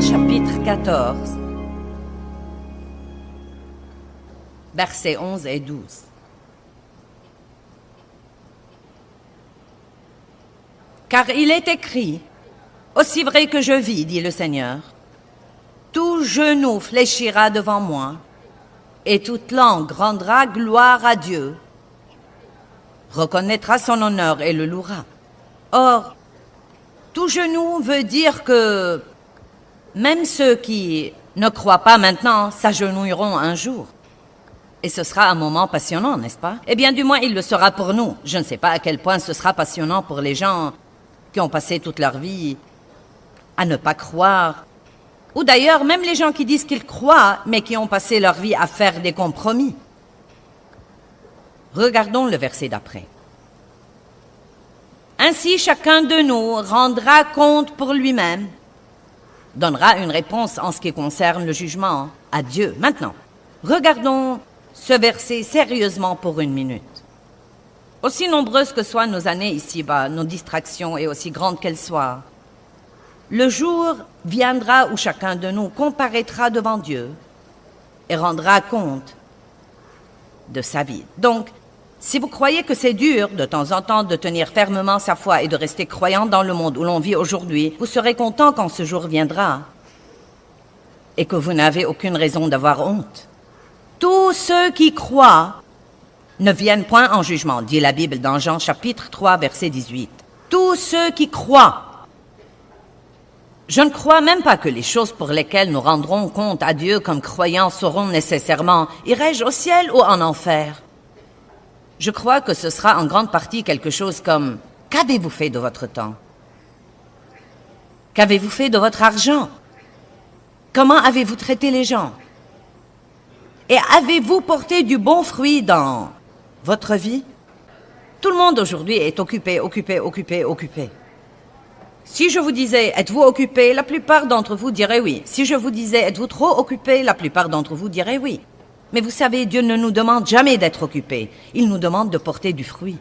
chapitre 14, versets 11 et 12. Car il est écrit, aussi vrai que je vis, dit le Seigneur, tout genou fléchira devant moi, et toute langue rendra gloire à Dieu, reconnaîtra son honneur et le louera. Or, tout genou veut dire que même ceux qui ne croient pas maintenant s'agenouilleront un jour. Et ce sera un moment passionnant, n'est-ce pas? Eh bien, du moins, il le sera pour nous. Je ne sais pas à quel point ce sera passionnant pour les gens qui ont passé toute leur vie à ne pas croire. Ou d'ailleurs, même les gens qui disent qu'ils croient, mais qui ont passé leur vie à faire des compromis. Regardons le verset d'après. Ainsi, chacun de nous rendra compte pour lui-même, donnera une réponse en ce qui concerne le jugement à Dieu. Maintenant, regardons ce verset sérieusement pour une minute. Aussi nombreuses que soient nos années ici-bas, nos distractions et aussi grandes qu'elles soient, le jour viendra où chacun de nous comparaîtra devant Dieu et rendra compte de sa vie. Donc, si vous croyez que c'est dur de temps en temps de tenir fermement sa foi et de rester croyant dans le monde où l'on vit aujourd'hui, vous serez content quand ce jour viendra et que vous n'avez aucune raison d'avoir honte. Tous ceux qui croient ne viennent point en jugement, dit la Bible dans Jean chapitre 3, verset 18. Tous ceux qui croient. Je ne crois même pas que les choses pour lesquelles nous rendrons compte à Dieu comme croyants seront nécessairement « irai-je au ciel ou en enfer ?» Je crois que ce sera en grande partie quelque chose comme « qu'avez-vous fait de votre temps? Qu'avez-vous fait de votre argent? Comment avez-vous traité les gens? Et avez-vous porté du bon fruit dans votre vie? » Tout le monde aujourd'hui est occupé. Si je vous disais « êtes-vous occupé ?» la plupart d'entre vous diraient oui. Si je vous disais « êtes-vous trop occupé ?» la plupart d'entre vous diraient oui. Mais vous savez, Dieu ne nous demande jamais d'être occupés. Il nous demande de porter du fruit.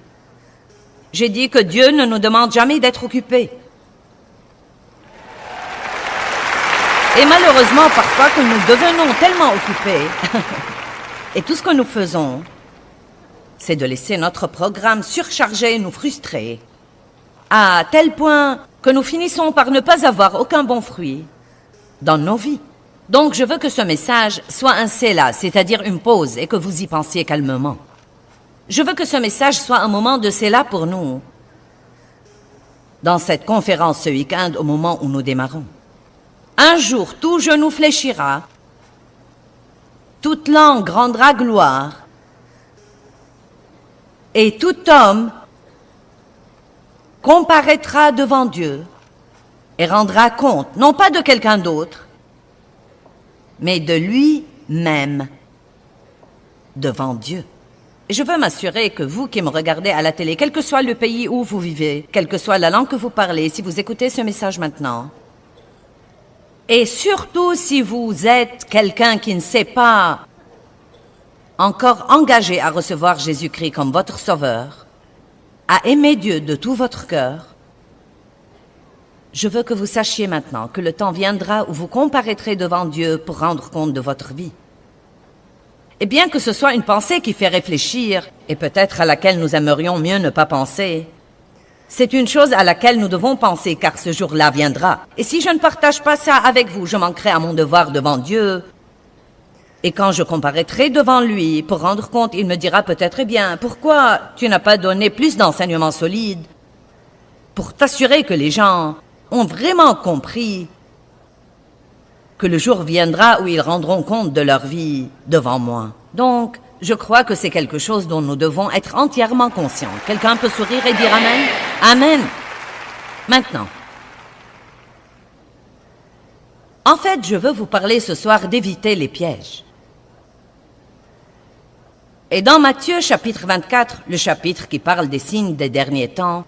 J'ai dit que Dieu ne nous demande jamais d'être occupés. Et malheureusement, parfois que nous devenons tellement occupés, et tout ce que nous faisons, c'est de laisser notre programme surchargé nous frustrer, à tel point que nous finissons par ne pas avoir aucun bon fruit dans nos vies. Donc, je veux que ce message soit un séla, c'est-à-dire une pause, et que vous y pensiez calmement. Je veux que ce message soit un moment de séla pour nous, dans cette conférence ce week-end, au moment où nous démarrons. Un jour, tout genou fléchira, toute langue rendra gloire, et tout homme comparaîtra devant Dieu et rendra compte, non pas de quelqu'un d'autre, mais de lui-même devant Dieu. Et je veux m'assurer que vous qui me regardez à la télé, quel que soit le pays où vous vivez, quelle que soit la langue que vous parlez, si vous écoutez ce message maintenant, et surtout si vous êtes quelqu'un qui ne s'est pas encore engagé à recevoir Jésus-Christ comme votre sauveur, à aimer Dieu de tout votre cœur, je veux que vous sachiez maintenant que le temps viendra où vous comparaîtrez devant Dieu pour rendre compte de votre vie. Et bien que ce soit une pensée qui fait réfléchir, et peut-être à laquelle nous aimerions mieux ne pas penser, c'est une chose à laquelle nous devons penser car ce jour-là viendra. Et si je ne partage pas ça avec vous, je manquerai à mon devoir devant Dieu. Et quand je comparaîtrai devant lui pour rendre compte, il me dira peut-être, eh bien, pourquoi tu n'as pas donné plus d'enseignements solides pour t'assurer que les gens ont vraiment compris que le jour viendra où ils rendront compte de leur vie devant moi. Donc, je crois que c'est quelque chose dont nous devons être entièrement conscients. Quelqu'un peut sourire et dire Amen? Amen. Maintenant. En fait, je veux vous parler ce soir d'éviter les pièges. Et dans Matthieu chapitre 24, le chapitre qui parle des signes des derniers temps,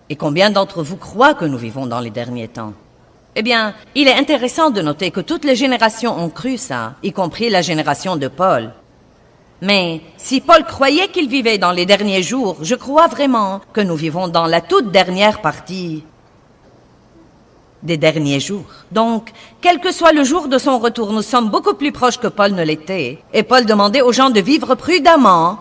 et combien d'entre vous croient que nous vivons dans les derniers temps? Eh bien, il est intéressant de noter que toutes les générations ont cru ça, y compris la génération de Paul. Mais si Paul croyait qu'il vivait dans les derniers jours, je crois vraiment que nous vivons dans la toute dernière partie des derniers jours. Donc, quel que soit le jour de son retour, nous sommes beaucoup plus proches que Paul ne l'était. Et Paul demandait aux gens de vivre prudemment,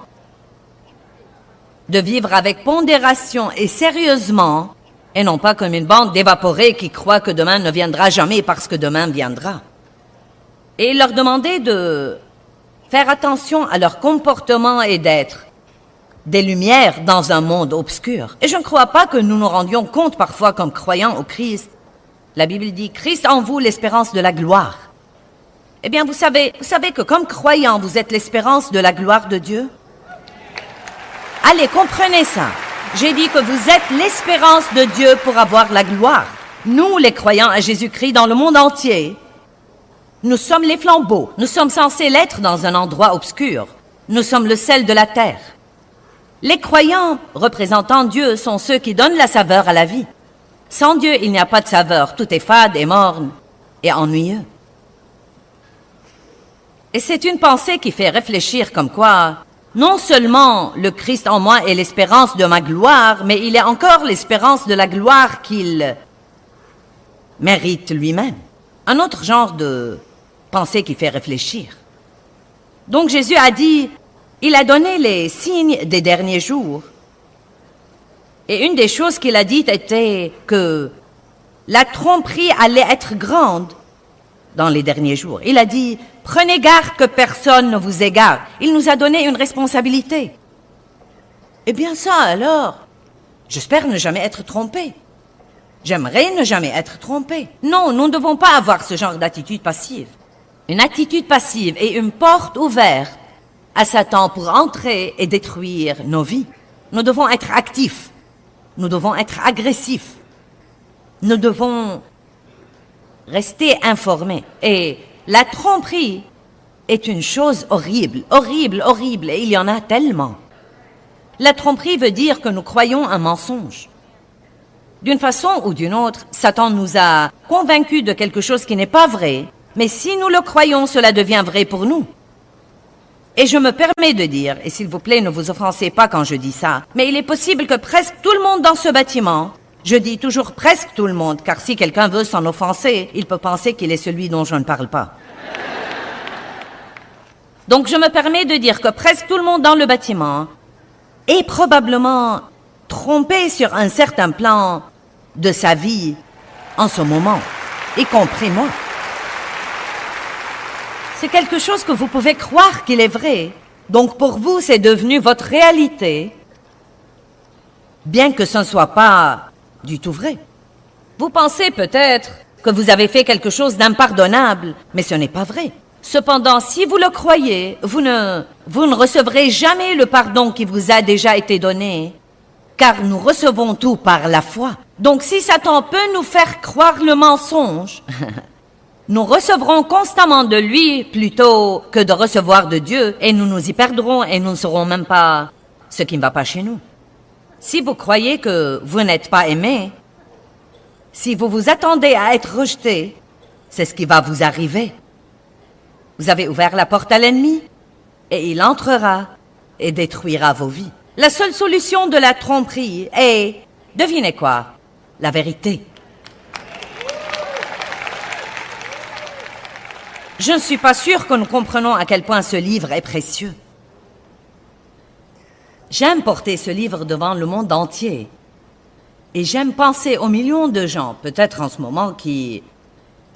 de vivre avec pondération et sérieusement, et non pas comme une bande d'évaporés qui croient que demain ne viendra jamais parce que demain viendra. Et il leur demandait de faire attention à leur comportement et d'être des lumières dans un monde obscur. Et je ne crois pas que nous nous rendions compte parfois comme croyants au Christ. La Bible dit « Christ en vous, l'espérance de la gloire ». Eh bien, vous savez que comme croyants, vous êtes l'espérance de la gloire de Dieu. Allez, comprenez ça. J'ai dit que vous êtes l'espérance de Dieu pour avoir la gloire. Nous, les croyants à Jésus-Christ dans le monde entier, nous sommes les flambeaux. Nous sommes censés l'être dans un endroit obscur. Nous sommes le sel de la terre. Les croyants représentant Dieu sont ceux qui donnent la saveur à la vie. Sans Dieu, il n'y a pas de saveur. Tout est fade et morne et ennuyeux. Et c'est une pensée qui fait réfléchir comme quoi, non seulement le Christ en moi est l'espérance de ma gloire, mais il est encore l'espérance de la gloire qu'il mérite lui-même. Un autre genre de pensée qui fait réfléchir. Donc Jésus a dit, il a donné les signes des derniers jours. Et une des choses qu'il a dites était que la tromperie allait être grande dans les derniers jours. Il a dit, prenez garde que personne ne vous égare. Il nous a donné une responsabilité. Eh bien ça alors, j'espère ne jamais être trompé. J'aimerais ne jamais être trompé. Non, nous ne devons pas avoir ce genre d'attitude passive. Une attitude passive est une porte ouverte à Satan pour entrer et détruire nos vies. Nous devons être actifs. Nous devons être agressifs. Nous devons rester informés. Et la tromperie est une chose horrible, horrible, horrible, et il y en a tellement. La tromperie veut dire que nous croyons un mensonge. D'une façon ou d'une autre, Satan nous a convaincus de quelque chose qui n'est pas vrai, mais si nous le croyons, cela devient vrai pour nous. Et je me permets de dire, et s'il vous plaît, ne vous offensez pas quand je dis ça, mais il est possible que presque tout le monde dans ce bâtiment, je dis toujours presque tout le monde, car si quelqu'un veut s'en offenser, il peut penser qu'il est celui dont je ne parle pas. Donc je me permets de dire que presque tout le monde dans le bâtiment est probablement trompé sur un certain plan de sa vie en ce moment, y compris moi. C'est quelque chose que vous pouvez croire qu'il est vrai. Donc pour vous, c'est devenu votre réalité, bien que ce ne soit pas du tout vrai. Vous pensez peut-être que vous avez fait quelque chose d'impardonnable, mais ce n'est pas vrai. Cependant, si vous le croyez, vous ne recevrez jamais le pardon qui vous a déjà été donné, car nous recevons tout par la foi. Donc si Satan peut nous faire croire le mensonge, nous recevrons constamment de lui plutôt que de recevoir de Dieu, et nous nous y perdrons et nous ne saurons même pas ce qui ne va pas chez nous. Si vous croyez que vous n'êtes pas aimé, si vous vous attendez à être rejeté, c'est ce qui va vous arriver. Vous avez ouvert la porte à l'ennemi, et il entrera et détruira vos vies. La seule solution de la tromperie est, devinez quoi, la vérité. Je ne suis pas sûre que nous comprenons à quel point ce livre est précieux. J'aime porter ce livre devant le monde entier. Et j'aime penser aux millions de gens, peut-être en ce moment, qui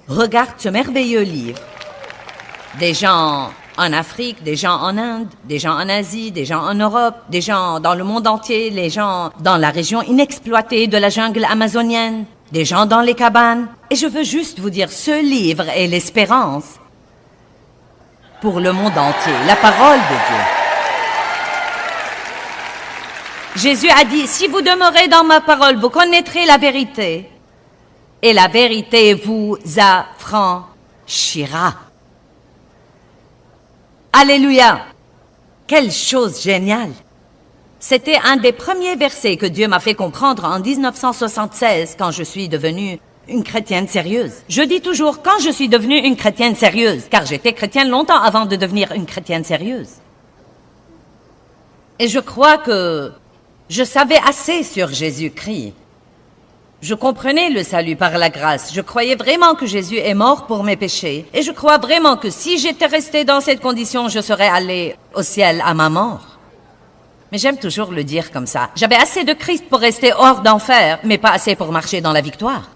regardent ce merveilleux livre. Des gens en Afrique, des gens en Inde, des gens en Asie, des gens en Europe, des gens dans le monde entier, les gens dans la région inexploitée de la jungle amazonienne, des gens dans les cabanes. Et je veux juste vous dire, ce livre est l'espérance pour le monde entier, la parole de Dieu. Jésus a dit, si vous demeurez dans ma parole, vous connaîtrez la vérité, et la vérité vous affranchira. Alléluia! Quelle chose géniale! C'était un des premiers versets que Dieu m'a fait comprendre en 1976 quand je suis devenue une chrétienne sérieuse. Je dis toujours quand je suis devenue une chrétienne sérieuse, car j'étais chrétienne longtemps avant de devenir une chrétienne sérieuse. Et je crois que je savais assez sur Jésus-Christ Je comprenais le salut par la grâce. Je croyais vraiment que Jésus est mort pour mes péchés. Et je crois vraiment que si j'étais resté dans cette condition, je serais allé au ciel à ma mort. Mais j'aime toujours le dire comme ça. J'avais assez de Christ pour rester hors d'enfer, mais pas assez pour marcher dans la victoire.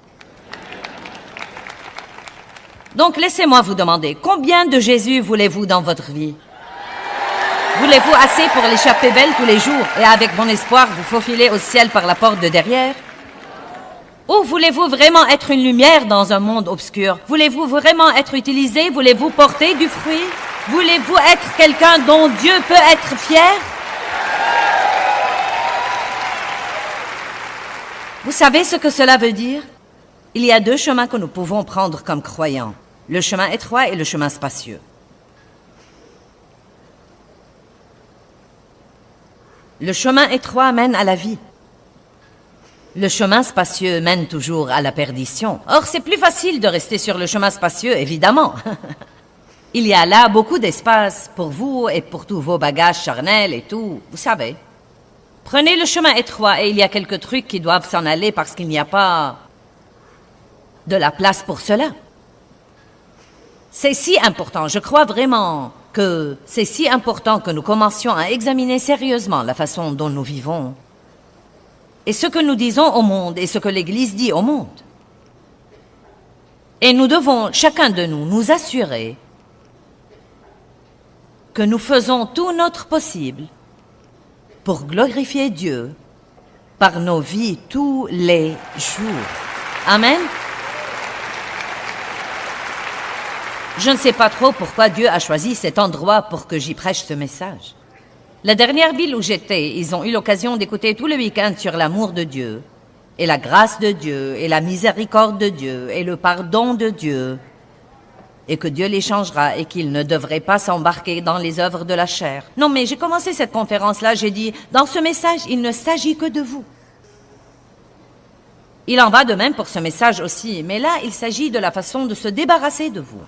Donc laissez-moi vous demander, combien de Jésus voulez-vous dans votre vie? Voulez-vous assez pour l'échapper belle tous les jours et avec bon espoir vous faufiler au ciel par la porte de derrière? Ou voulez-vous vraiment être une lumière dans un monde obscur? Voulez-vous vraiment être utilisé? Voulez-vous porter du fruit? Voulez-vous être quelqu'un dont Dieu peut être fier? Vous savez ce que cela veut dire? Il y a deux chemins que nous pouvons prendre comme croyants, le chemin étroit et le chemin spacieux. Le chemin étroit mène à la vie. Le chemin spacieux mène toujours à la perdition. Or, c'est plus facile de rester sur le chemin spacieux, évidemment. Il y a là beaucoup d'espace pour vous et pour tous vos bagages charnels et tout, vous savez. Prenez le chemin étroit et il y a quelques trucs qui doivent s'en aller parce qu'il n'y a pas de la place pour cela. C'est si important, je crois vraiment que c'est si important que nous commencions à examiner sérieusement la façon dont nous vivons et ce que nous disons au monde et ce que l'Église dit au monde. Et nous devons, chacun de nous, nous assurer que nous faisons tout notre possible pour glorifier Dieu par nos vies tous les jours. Amen. Je ne sais pas trop pourquoi Dieu a choisi cet endroit pour que j'y prêche ce message. La dernière ville où j'étais, ils ont eu l'occasion d'écouter tout le week-end sur l'amour de Dieu, et la grâce de Dieu, et la miséricorde de Dieu, et le pardon de Dieu, et que Dieu les changera, et qu'ils ne devraient pas s'embarquer dans les œuvres de la chair. Non, mais j'ai commencé cette conférence-là, j'ai dit, dans ce message, il ne s'agit que de vous. Il en va de même pour ce message aussi, mais là, il s'agit de la façon de se débarrasser de vous.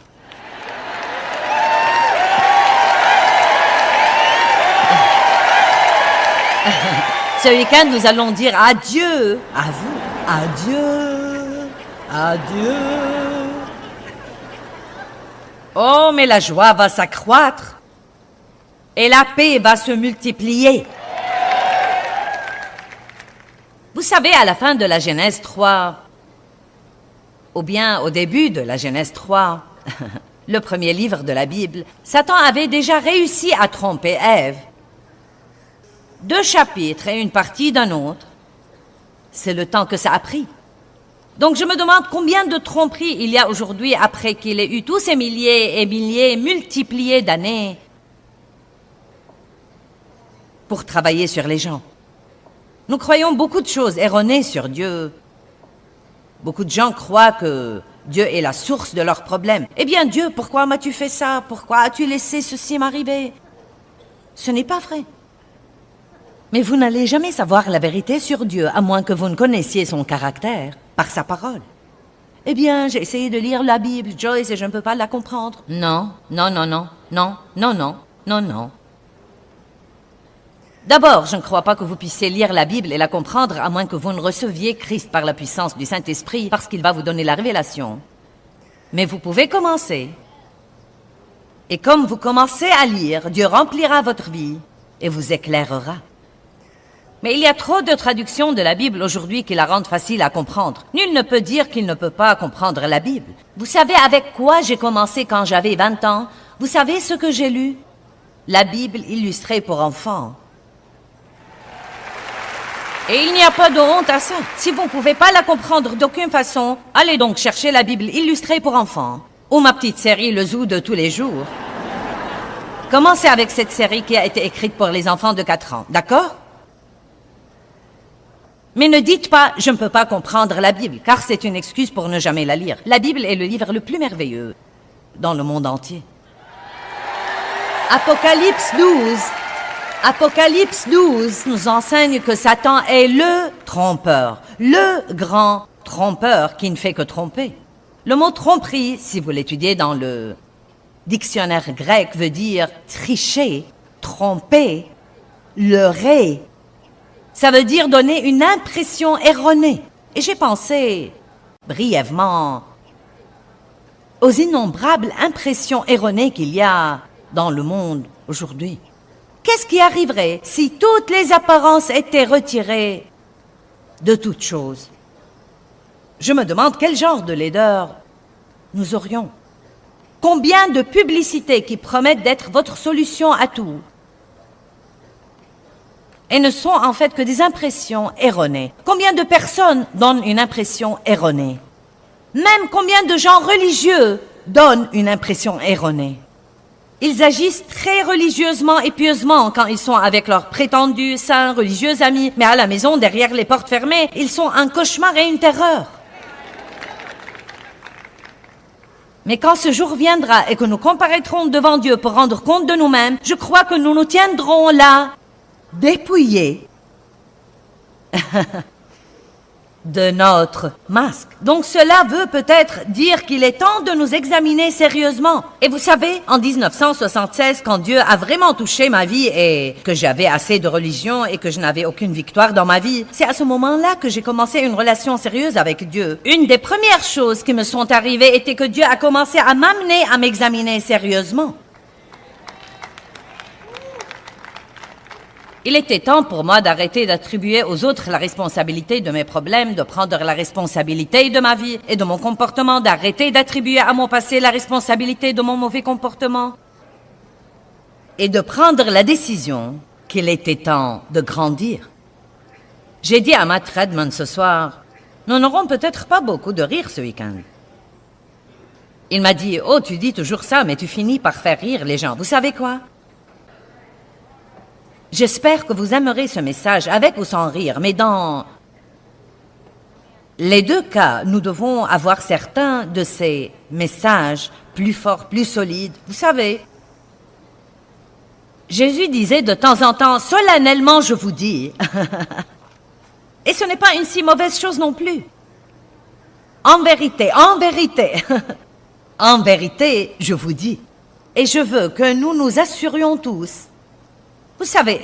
Ce week-end, nous allons dire adieu à vous. Adieu. Adieu. Oh, mais la joie va s'accroître. Et la paix va se multiplier. Vous savez, à la fin de la Genèse 3, ou bien au début de la Genèse 3, le premier livre de la Bible, Satan avait déjà réussi à tromper Ève. 2 chapitres et une partie d'un autre, c'est le temps que ça a pris. Donc je me demande combien de tromperies il y a aujourd'hui après qu'il ait eu tous ces milliers et milliers multipliés d'années pour travailler sur les gens. Nous croyons beaucoup de choses erronées sur Dieu. Beaucoup de gens croient que Dieu est la source de leurs problèmes. Eh bien Dieu, pourquoi m'as-tu fait ça? Pourquoi as-tu laissé ceci m'arriver? Ce n'est pas vrai. Mais vous n'allez jamais savoir la vérité sur Dieu, à moins que vous ne connaissiez son caractère, par sa parole. Eh bien, j'ai essayé de lire la Bible, Joyce, et je ne peux pas la comprendre. Non, non, non, non, non, non, non, non, non. D'abord, je ne crois pas que vous puissiez lire la Bible et la comprendre, à moins que vous ne receviez Christ par la puissance du Saint-Esprit, parce qu'il va vous donner la révélation. Mais vous pouvez commencer. Et comme vous commencez à lire, Dieu remplira votre vie et vous éclairera. Mais il y a trop de traductions de la Bible aujourd'hui qui la rendent facile à comprendre. Nul ne peut dire qu'il ne peut pas comprendre la Bible. Vous savez avec quoi j'ai commencé quand j'avais 20 ans? Vous savez ce que j'ai lu? La Bible illustrée pour enfants. Et il n'y a pas de honte à ça. Si vous ne pouvez pas la comprendre d'aucune façon, allez donc chercher la Bible illustrée pour enfants. Ou ma petite série Le Zoo de tous les jours. Commencez avec cette série qui a été écrite pour les enfants de 4 ans, d'accord? Mais ne dites pas « je ne peux pas comprendre la Bible », car c'est une excuse pour ne jamais la lire. La Bible est le livre le plus merveilleux dans le monde entier. Apocalypse 12 nous enseigne que Satan est le trompeur, le grand trompeur qui ne fait que tromper. Le mot tromperie, si vous l'étudiez dans le dictionnaire grec, veut dire tricher, tromper, leurrer. Ça veut dire donner une impression erronée. Et j'ai pensé, brièvement, aux innombrables impressions erronées qu'il y a dans le monde aujourd'hui. Qu'est-ce qui arriverait si toutes les apparences étaient retirées de toutes choses? Je me demande quel genre de laideur nous aurions. Combien de publicités qui promettent d'être votre solution à tout et ne sont en fait que des impressions erronées? Combien de personnes donnent une impression erronée? Même combien de gens religieux donnent une impression erronée? Ils agissent très religieusement et pieusement quand ils sont avec leurs prétendus saints religieux amis, mais à la maison, derrière les portes fermées, ils sont un cauchemar et une terreur. Mais quand ce jour viendra et que nous comparaîtrons devant Dieu pour rendre compte de nous-mêmes, je crois que nous nous tiendrons là, dépouillés de notre masque. Donc cela veut peut-être dire qu'il est temps de nous examiner sérieusement. Et vous savez, en 1976, quand Dieu a vraiment touché ma vie et que j'avais assez de religion et que je n'avais aucune victoire dans ma vie, c'est à ce moment-là que j'ai commencé une relation sérieuse avec Dieu. Une des premières choses qui me sont arrivées était que Dieu a commencé à m'amener à m'examiner sérieusement. Il était temps pour moi d'arrêter d'attribuer aux autres la responsabilité de mes problèmes, de prendre la responsabilité de ma vie et de mon comportement, d'arrêter d'attribuer à mon passé la responsabilité de mon mauvais comportement et de prendre la décision qu'il était temps de grandir. J'ai dit à Matt Redman ce soir, nous n'aurons peut-être pas beaucoup de rire ce week-end. Il m'a dit, oh, tu dis toujours ça, mais tu finis par faire rire les gens. Vous savez quoi? J'espère que vous aimerez ce message avec ou sans rire, mais dans les deux cas, nous devons avoir certains de ces messages plus forts, plus solides. Vous savez, Jésus disait de temps en temps, solennellement je vous dis, et ce n'est pas une si mauvaise chose non plus. En vérité, en vérité, je vous dis, et je veux que nous nous assurions tous. Vous savez,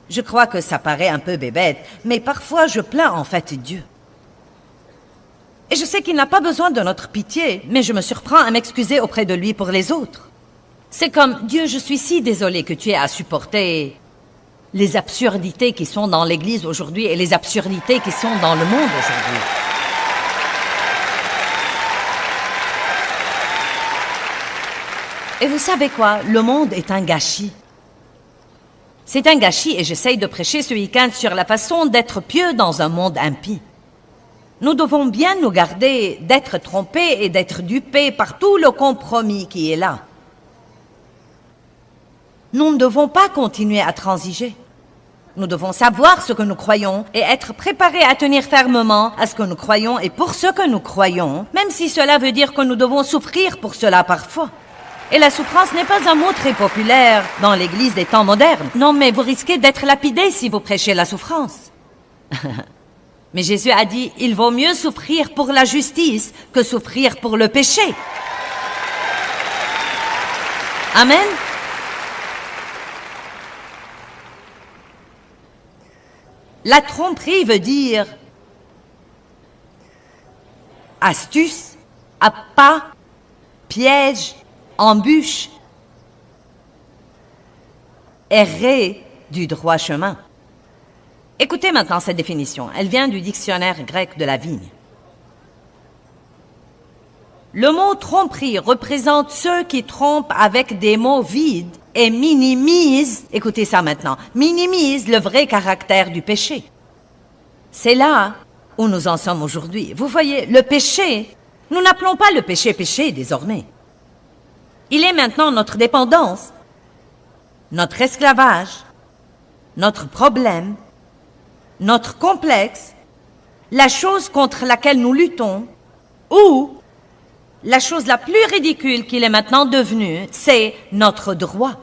je crois que ça paraît un peu bébête, mais parfois je plains en fait Dieu. Et je sais qu'il n'a pas besoin de notre pitié, mais je me surprends à m'excuser auprès de lui pour les autres. C'est comme, Dieu, je suis si désolée que tu aies à supporter les absurdités qui sont dans l'Église aujourd'hui et les absurdités qui sont dans le monde aujourd'hui. Et vous savez quoi? Le monde est un gâchis. C'est un gâchis et j'essaye de prêcher ce week-end sur la façon d'être pieux dans un monde impie. Nous devons bien nous garder d'être trompés et d'être dupés par tout le compromis qui est là. Nous ne devons pas continuer à transiger. Nous devons savoir ce que nous croyons et être préparés à tenir fermement à ce que nous croyons et pour ce que nous croyons, même si cela veut dire que nous devons souffrir pour cela parfois. Et la souffrance n'est pas un mot très populaire dans l'Église des temps modernes. Non, mais vous risquez d'être lapidé si vous prêchez la souffrance. Mais Jésus a dit, il vaut mieux souffrir pour la justice que souffrir pour le péché. Amen. La tromperie veut dire astuce, appât, piège, embûche, errer du droit chemin. Écoutez maintenant cette définition. Elle vient du dictionnaire grec de la vigne. Le mot tromperie représente ceux qui trompent avec des mots vides et minimisent, écoutez ça maintenant, minimisent le vrai caractère du péché. C'est là où nous en sommes aujourd'hui. Vous voyez, le péché, nous n'appelons pas le péché péché désormais. Il est maintenant notre dépendance, notre esclavage, notre problème, notre complexe, la chose contre laquelle nous luttons, ou la chose la plus ridicule qu'il est maintenant devenu, c'est notre droit.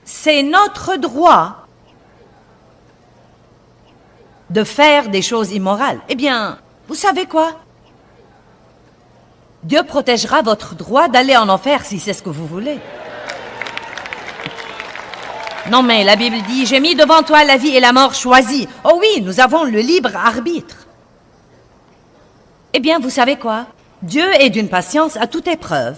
C'est notre droit de faire des choses immorales. Eh bien, vous savez quoi? Dieu protégera votre droit d'aller en enfer si c'est ce que vous voulez. Non mais la Bible dit, j'ai mis devant toi la vie et la mort choisie. Oh oui, nous avons le libre arbitre. Eh bien, vous savez quoi? Dieu est d'une patience à toute épreuve.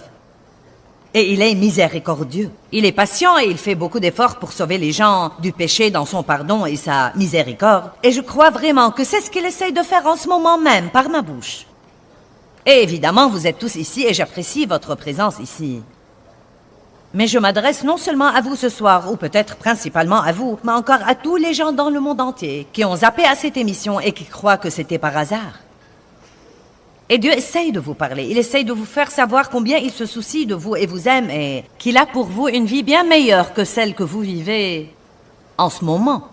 Et il est miséricordieux. Il est patient et il fait beaucoup d'efforts pour sauver les gens du péché dans son pardon et sa miséricorde. Et je crois vraiment que c'est ce qu'il essaye de faire en ce moment même par ma bouche. Et évidemment, vous êtes tous ici et j'apprécie votre présence ici. Mais je m'adresse non seulement à vous ce soir, ou peut-être principalement à vous, mais encore à tous les gens dans le monde entier qui ont zappé à cette émission et qui croient que c'était par hasard. Et Dieu essaye de vous parler, il essaye de vous faire savoir combien il se soucie de vous et vous aime et qu'il a pour vous une vie bien meilleure que celle que vous vivez en ce moment.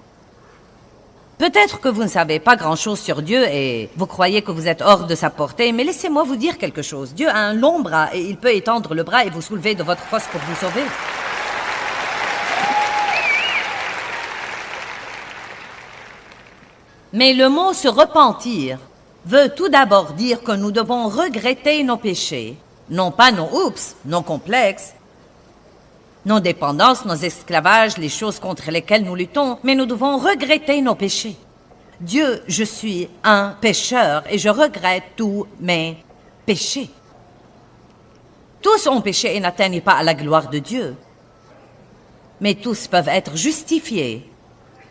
Peut-être que vous ne savez pas grand-chose sur Dieu et vous croyez que vous êtes hors de sa portée, mais laissez-moi vous dire quelque chose. Dieu a un long bras et il peut étendre le bras et vous soulever de votre fosse pour vous sauver. Mais le mot « se repentir » veut tout d'abord dire que nous devons regretter nos péchés, non pas nos oups, nos complexes, nos dépendances, nos esclavages, les choses contre lesquelles nous luttons, mais nous devons regretter nos péchés. Dieu, je suis un pécheur et je regrette tous mes péchés. Tous ont péché et n'atteignent pas à la gloire de Dieu. Mais tous peuvent être justifiés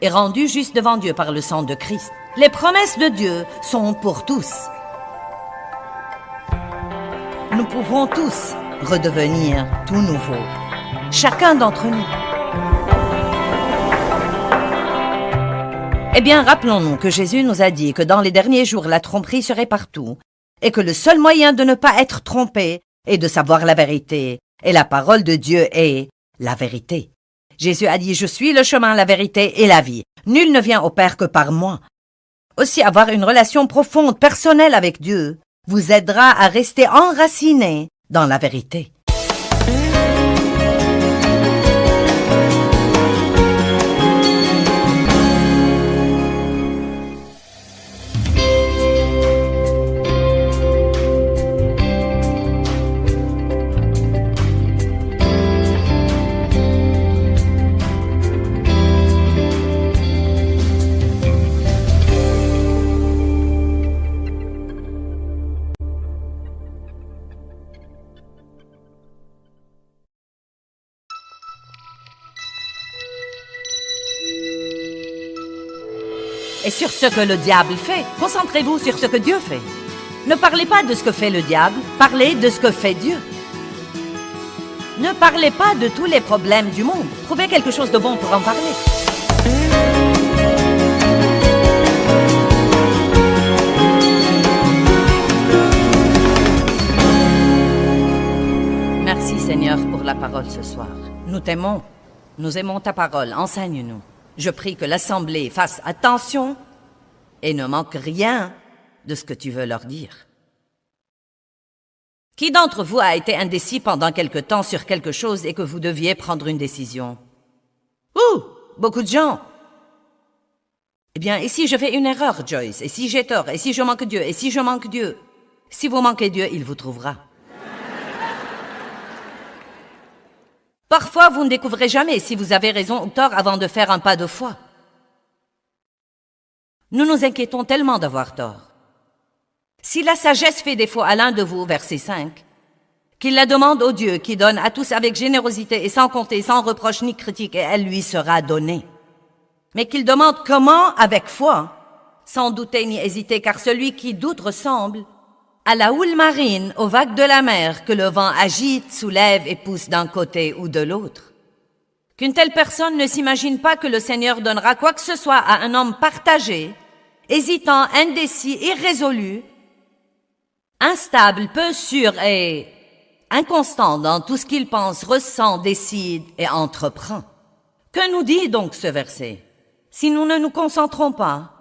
et rendus justes devant Dieu par le sang de Christ. Les promesses de Dieu sont pour tous. Nous pouvons tous redevenir tout nouveau. Chacun d'entre nous. Eh bien, rappelons-nous que Jésus nous a dit que dans les derniers jours, la tromperie serait partout et que le seul moyen de ne pas être trompé est de savoir la vérité. Et la parole de Dieu est la vérité. Jésus a dit « Je suis le chemin, la vérité et la vie. Nul ne vient au Père que par moi. » Aussi, avoir une relation profonde, personnelle avec Dieu vous aidera à rester enraciné dans la vérité. Et sur ce que le diable fait, concentrez-vous sur ce que Dieu fait. Ne parlez pas de ce que fait le diable, parlez de ce que fait Dieu. Ne parlez pas de tous les problèmes du monde, trouvez quelque chose de bon pour en parler. Merci Seigneur pour la parole ce soir. Nous t'aimons, nous aimons ta parole, enseigne-nous. Je prie que l'Assemblée fasse attention et ne manque rien de ce que tu veux leur dire. Qui d'entre vous a été indécis pendant quelque temps sur quelque chose et que vous deviez prendre une décision? Beaucoup de gens. Eh bien, et si je fais une erreur, Joyce? Et si j'ai tort? Et si je manque Dieu? Et si je manque Dieu? Si vous manquez Dieu, il vous trouvera. Parfois, vous ne découvrez jamais si vous avez raison ou tort avant de faire un pas de foi. Nous nous inquiétons tellement d'avoir tort. Si la sagesse fait défaut à l'un de vous, verset 5, qu'il la demande au Dieu qui donne à tous avec générosité et sans compter, sans reproche ni critique, et elle lui sera donnée. Mais qu'il demande comment avec foi, sans douter ni hésiter, car celui qui doute ressemble à la houle marine, aux vagues de la mer que le vent agite, soulève et pousse d'un côté ou de l'autre. Qu'une telle personne ne s'imagine pas que le Seigneur donnera quoi que ce soit à un homme partagé, hésitant, indécis, irrésolu, instable, peu sûr et inconstant dans tout ce qu'il pense, ressent, décide et entreprend. Que nous dit donc ce verset? Si nous ne nous concentrons pas,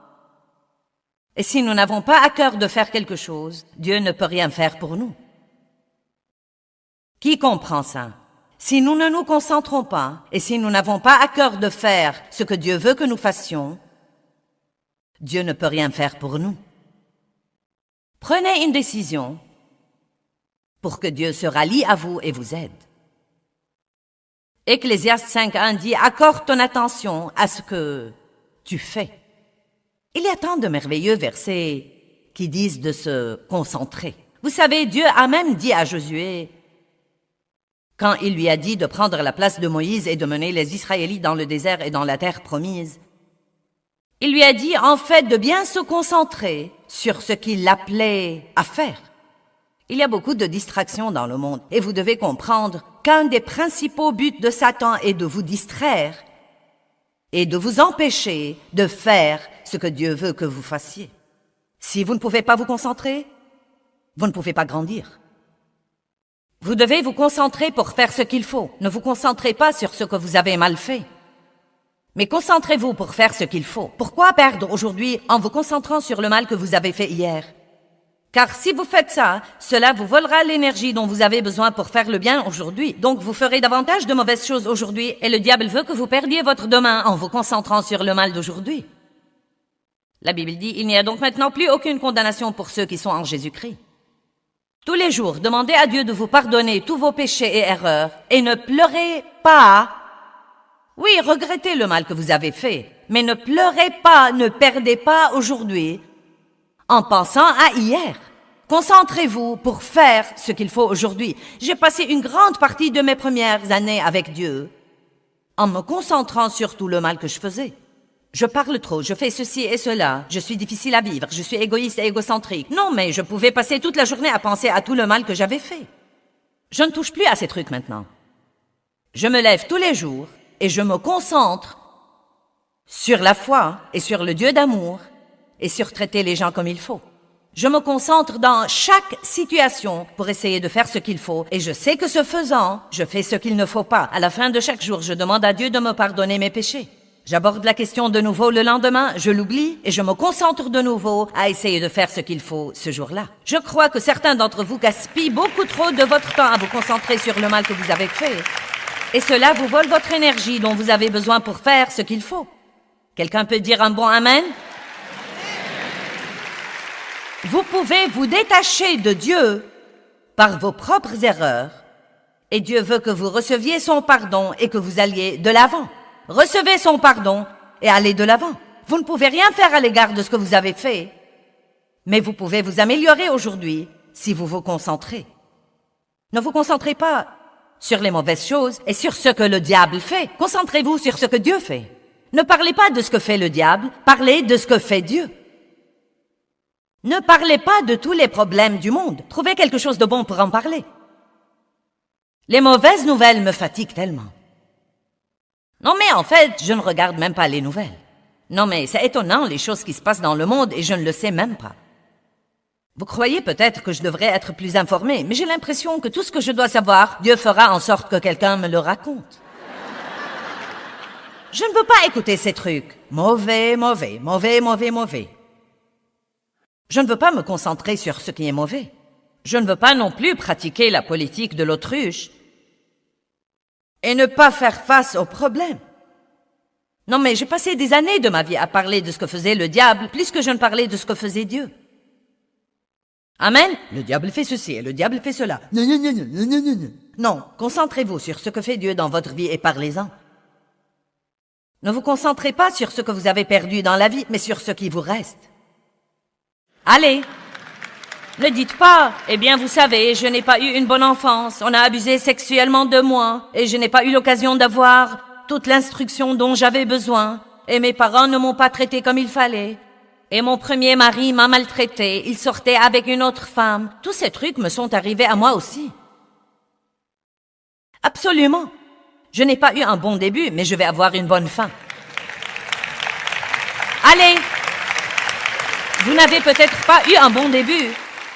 et si nous n'avons pas à cœur de faire quelque chose, Dieu ne peut rien faire pour nous. Qui comprend ça? Si nous ne nous concentrons pas, et si nous n'avons pas à cœur de faire ce que Dieu veut que nous fassions, Dieu ne peut rien faire pour nous. Prenez une décision pour que Dieu se rallie à vous et vous aide. Ecclésiaste 5.1 dit « Accorde ton attention à ce que tu fais ». Il y a tant de merveilleux versets qui disent de se concentrer. Vous savez, Dieu a même dit à Josué, quand il lui a dit de prendre la place de Moïse et de mener les Israélites dans le désert et dans la terre promise, il lui a dit en fait de bien se concentrer sur ce qu'il l'appelait à faire. Il y a beaucoup de distractions dans le monde et vous devez comprendre qu'un des principaux buts de Satan est de vous distraire et de vous empêcher de faire ce que Dieu veut que vous fassiez. Si vous ne pouvez pas vous concentrer, vous ne pouvez pas grandir. Vous devez vous concentrer pour faire ce qu'il faut. Ne vous concentrez pas sur ce que vous avez mal fait. Mais concentrez-vous pour faire ce qu'il faut. Pourquoi perdre aujourd'hui en vous concentrant sur le mal que vous avez fait hier? Car si vous faites ça, cela vous volera l'énergie dont vous avez besoin pour faire le bien aujourd'hui. Donc vous ferez davantage de mauvaises choses aujourd'hui et le diable veut que vous perdiez votre demain en vous concentrant sur le mal d'aujourd'hui. La Bible dit, il n'y a donc maintenant plus aucune condamnation pour ceux qui sont en Jésus-Christ. Tous les jours, demandez à Dieu de vous pardonner tous vos péchés et erreurs et ne pleurez pas. Oui, regrettez le mal que vous avez fait, mais ne pleurez pas, ne perdez pas aujourd'hui en pensant à hier. Concentrez-vous pour faire ce qu'il faut aujourd'hui. J'ai passé une grande partie de mes premières années avec Dieu en me concentrant sur tout le mal que je faisais. Je parle trop, je fais ceci et cela, je suis difficile à vivre, je suis égoïste et égocentrique. Non, mais je pouvais passer toute la journée à penser à tout le mal que j'avais fait. Je ne touche plus à ces trucs maintenant. Je me lève tous les jours et je me concentre sur la foi et sur le Dieu d'amour et sur traiter les gens comme il faut. Je me concentre dans chaque situation pour essayer de faire ce qu'il faut et je sais que ce faisant, je fais ce qu'il ne faut pas. À la fin de chaque jour, je demande à Dieu de me pardonner mes péchés. J'aborde la question de nouveau le lendemain, je l'oublie et je me concentre de nouveau à essayer de faire ce qu'il faut ce jour-là. Je crois que certains d'entre vous gaspillent beaucoup trop de votre temps à vous concentrer sur le mal que vous avez fait. Et cela vous vole votre énergie dont vous avez besoin pour faire ce qu'il faut. Quelqu'un peut dire un bon amen? Vous pouvez vous détacher de Dieu par vos propres erreurs et Dieu veut que vous receviez son pardon et que vous alliez de l'avant. Recevez son pardon et allez de l'avant. Vous ne pouvez rien faire à l'égard de ce que vous avez fait, mais vous pouvez vous améliorer aujourd'hui si vous vous concentrez. Ne vous concentrez pas sur les mauvaises choses et sur ce que le diable fait. Concentrez-vous sur ce que Dieu fait. Ne parlez pas de ce que fait le diable, parlez de ce que fait Dieu. Ne parlez pas de tous les problèmes du monde. Trouvez quelque chose de bon pour en parler. Les mauvaises nouvelles me fatiguent tellement. Non mais en fait, je ne regarde même pas les nouvelles. Non mais c'est étonnant les choses qui se passent dans le monde et je ne le sais même pas. Vous croyez peut-être que je devrais être plus informée, mais j'ai l'impression que tout ce que je dois savoir, Dieu fera en sorte que quelqu'un me le raconte. Je ne veux pas écouter ces trucs. Mauvais, mauvais, mauvais, mauvais, mauvais. Je ne veux pas me concentrer sur ce qui est mauvais. Je ne veux pas non plus pratiquer la politique de l'autruche et ne pas faire face aux problèmes. Non, mais j'ai passé des années de ma vie à parler de ce que faisait le diable, plus que je ne parlais de ce que faisait Dieu. Amen? Le diable fait ceci et le diable fait cela. Non, concentrez-vous sur ce que fait Dieu dans votre vie et parlez-en. Ne vous concentrez pas sur ce que vous avez perdu dans la vie, mais sur ce qui vous reste. Allez! Ne dites pas, eh bien vous savez, je n'ai pas eu une bonne enfance, on a abusé sexuellement de moi, et je n'ai pas eu l'occasion d'avoir toute l'instruction dont j'avais besoin, et mes parents ne m'ont pas traité comme il fallait, et mon premier mari m'a maltraité, il sortait avec une autre femme. Tous ces trucs me sont arrivés à moi aussi. Absolument. Je n'ai pas eu un bon début, mais je vais avoir une bonne fin. Allez! Vous n'avez peut-être pas eu un bon début.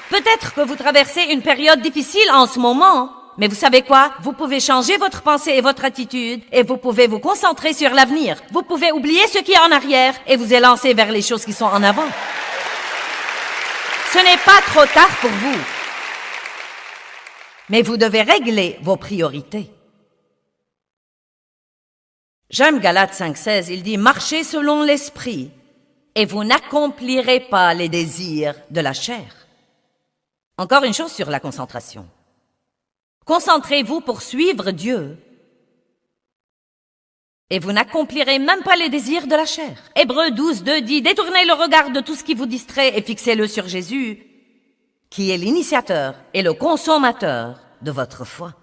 Peut-être que vous traversez une période difficile en ce moment, mais vous savez quoi? Vous pouvez changer votre pensée et votre attitude et vous pouvez vous concentrer sur l'avenir. Vous pouvez oublier ce qui est en arrière et vous élancer vers les choses qui sont en avant. Ce n'est pas trop tard pour vous. Mais vous devez régler vos priorités. J'aime Galates 5.16, il dit « Marchez selon l'esprit et vous n'accomplirez pas les désirs de la chair. » Encore une chose sur la concentration. Concentrez-vous pour suivre Dieu Et vous n'accomplirez même pas les désirs de la chair. Hébreux 12, 2 dit, détournez le regard de tout ce qui vous distrait et fixez-le sur Jésus, qui est l'initiateur et le consommateur de votre foi.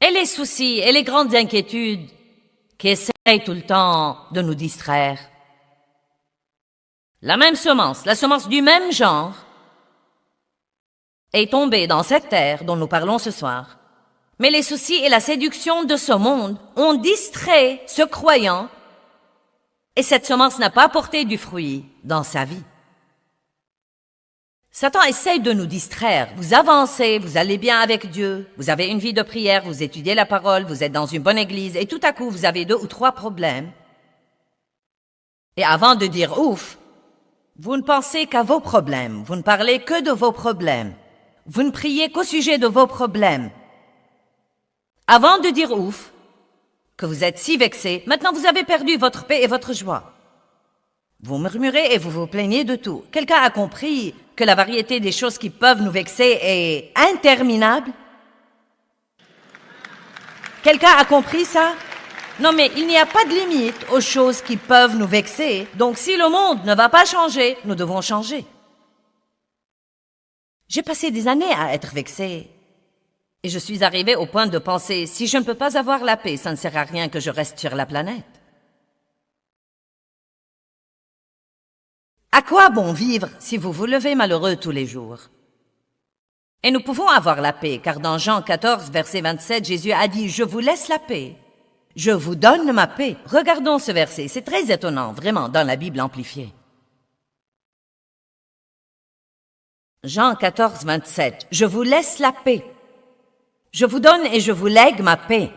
Et les soucis et les grandes inquiétudes qui essayent tout le temps de nous distraire. La même semence, la semence du même genre, est tombée dans cette terre dont nous parlons ce soir. Mais les soucis et la séduction de ce monde ont distrait ce croyant et cette semence n'a pas porté du fruit dans sa vie. Satan essaye de nous distraire. Vous avancez, vous allez bien avec Dieu, vous avez une vie de prière, vous étudiez la parole, vous êtes dans une bonne église et tout à coup vous avez 2 ou 3 problèmes. Et avant de dire ouf, vous ne pensez qu'à vos problèmes, vous ne parlez que de vos problèmes, vous ne priez qu'au sujet de vos problèmes. Avant de dire ouf, que vous êtes si vexé, maintenant vous avez perdu votre paix et votre joie. Vous murmurez et vous vous plaignez de tout. Quelqu'un a compris que la variété des choses qui peuvent nous vexer est interminable? Quelqu'un a compris ça? Non, mais il n'y a pas de limite aux choses qui peuvent nous vexer. Donc si le monde ne va pas changer, nous devons changer. J'ai passé des années à être vexé. Et je suis arrivé au point de penser, si je ne peux pas avoir la paix, ça ne sert à rien que je reste sur la planète. À quoi bon vivre si vous vous levez malheureux tous les jours? Et nous pouvons avoir la paix, car dans Jean 14, verset 27, Jésus a dit, « Je vous laisse la paix, je vous donne ma paix. » Regardons ce verset, c'est très étonnant, vraiment, dans la Bible amplifiée. Jean 14, 27, « Je vous laisse la paix. Je vous donne et je vous lègue ma paix.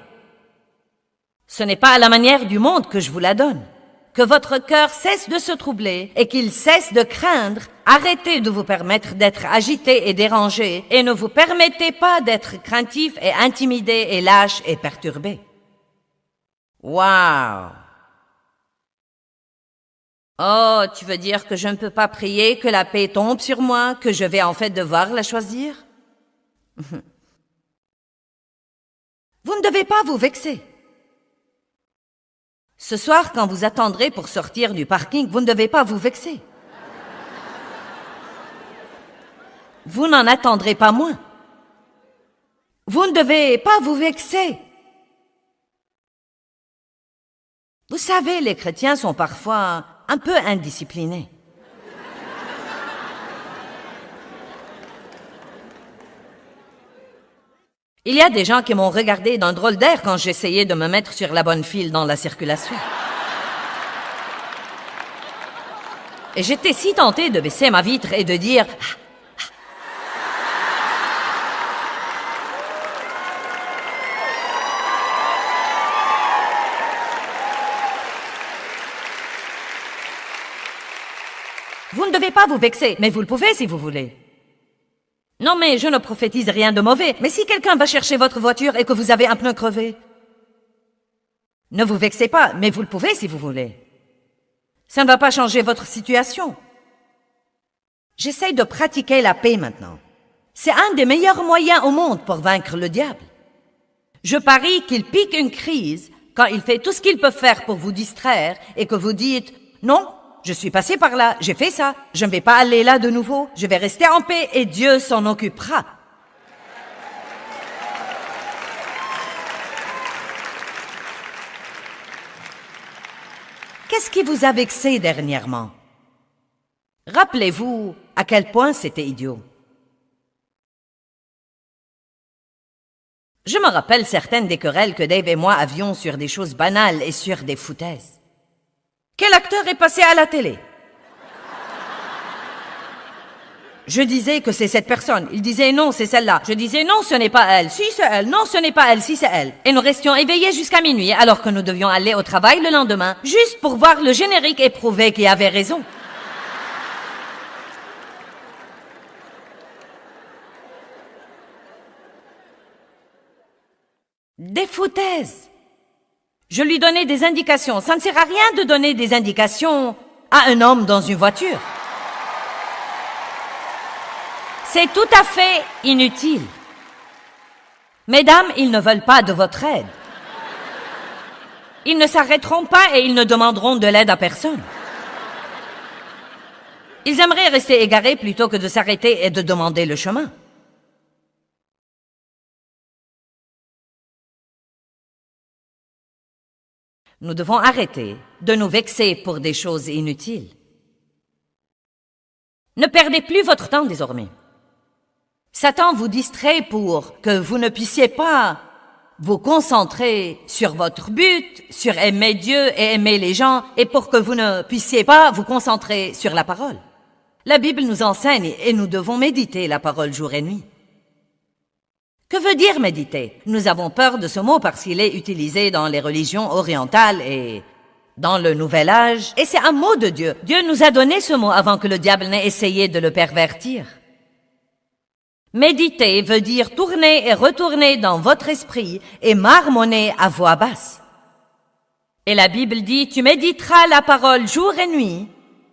Ce n'est pas à la manière du monde que je vous la donne. Que votre cœur cesse de se troubler et qu'il cesse de craindre. Arrêtez de vous permettre d'être agité et dérangé et ne vous permettez pas d'être craintif et intimidé et lâche et perturbé. » Wow! Oh, tu veux dire que je ne peux pas prier que la paix tombe sur moi, que je vais en fait devoir la choisir? Vous ne devez pas vous vexer. Ce soir, quand vous attendrez pour sortir du parking, vous ne devez pas vous vexer. Vous n'en attendrez pas moins. Vous ne devez pas vous vexer. Vous savez, les chrétiens sont parfois un peu indisciplinés. Il y a des gens qui m'ont regardé d'un drôle d'air quand j'essayais de me mettre sur la bonne file dans la circulation. Et j'étais si tentée de baisser ma vitre et de dire « Vous ne devez pas vous vexer, mais vous le pouvez si vous voulez. » Non, mais je ne prophétise rien de mauvais. Mais si quelqu'un va chercher votre voiture et que vous avez un pneu crevé, ne vous vexez pas, mais vous le pouvez si vous voulez. Ça ne va pas changer votre situation. J'essaye de pratiquer la paix maintenant. C'est un des meilleurs moyens au monde pour vaincre le diable. Je parie qu'il pique une crise quand il fait tout ce qu'il peut faire pour vous distraire et que vous dites « Non, je suis passé par là, j'ai fait ça, je ne vais pas aller là de nouveau, je vais rester en paix et Dieu s'en occupera. » Qu'est-ce qui vous a vexé dernièrement? Rappelez-vous à quel point c'était idiot. Je me rappelle certaines des querelles que Dave et moi avions sur des choses banales et sur des foutaises. Quel acteur est passé à la télé? Je disais que c'est cette personne. Il disait non, c'est celle-là. Je disais non, ce n'est pas elle. Si, c'est elle. Non, ce n'est pas elle. Si, c'est elle. Et nous restions éveillés jusqu'à minuit alors que nous devions aller au travail le lendemain, juste pour voir le générique et prouver qu'il avait raison. Des foutaises. Je lui donnais des indications. Ça ne sert à rien de donner des indications à un homme dans une voiture. C'est tout à fait inutile. Mesdames, ils ne veulent pas de votre aide. Ils ne s'arrêteront pas et ils ne demanderont de l'aide à personne. Ils aimeraient rester égarés plutôt que de s'arrêter et de demander le chemin. Nous devons arrêter de nous vexer pour des choses inutiles. Ne perdez plus votre temps désormais. Satan vous distrait pour que vous ne puissiez pas vous concentrer sur votre but, sur aimer Dieu et aimer les gens, et pour que vous ne puissiez pas vous concentrer sur la parole. La Bible nous enseigne et nous devons méditer la parole jour et nuit. Que veut dire méditer? Nous avons peur de ce mot parce qu'il est utilisé dans les religions orientales et dans le Nouvel Âge, et c'est un mot de Dieu. Dieu nous a donné ce mot avant que le diable n'ait essayé de le pervertir. Méditer veut dire tourner et retourner dans votre esprit et marmonner à voix basse. Et la Bible dit, tu méditeras la parole jour et nuit